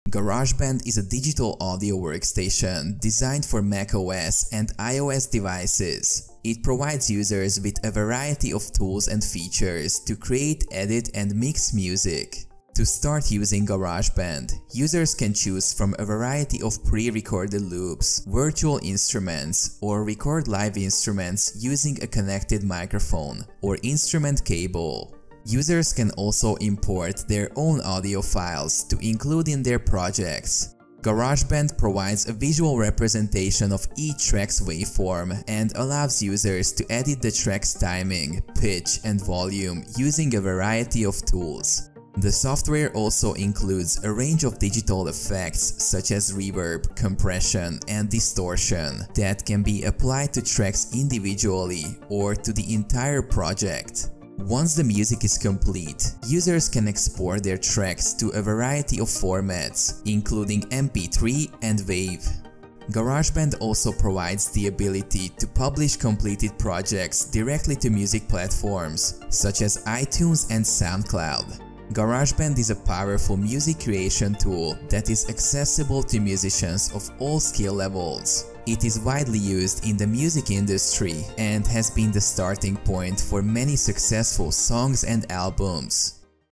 GarageBand is a digital audio workstation designed for macOS and iOS devices. It provides users with a variety of tools and features to create, edit, and mix music. To start using GarageBand, users can choose from a variety of pre-recorded loops, virtual instruments, or record live instruments using a connected microphone or instrument cable. Users can also import their own audio files to include in their projects. GarageBand provides a visual representation of each track's waveform and allows users to edit the track's timing, pitch, and volume using a variety of tools. The software also includes a range of digital effects such as reverb, compression, and distortion that can be applied to tracks individually or to the entire project. Once the music is complete, users can export their tracks to a variety of formats, including MP3 and WAV. GarageBand also provides the ability to publish completed projects directly to music platforms, such as iTunes and SoundCloud. GarageBand is a powerful music creation tool that is accessible to musicians of all skill levels. It is widely used in the music industry and has been the starting point for many successful songs and albums.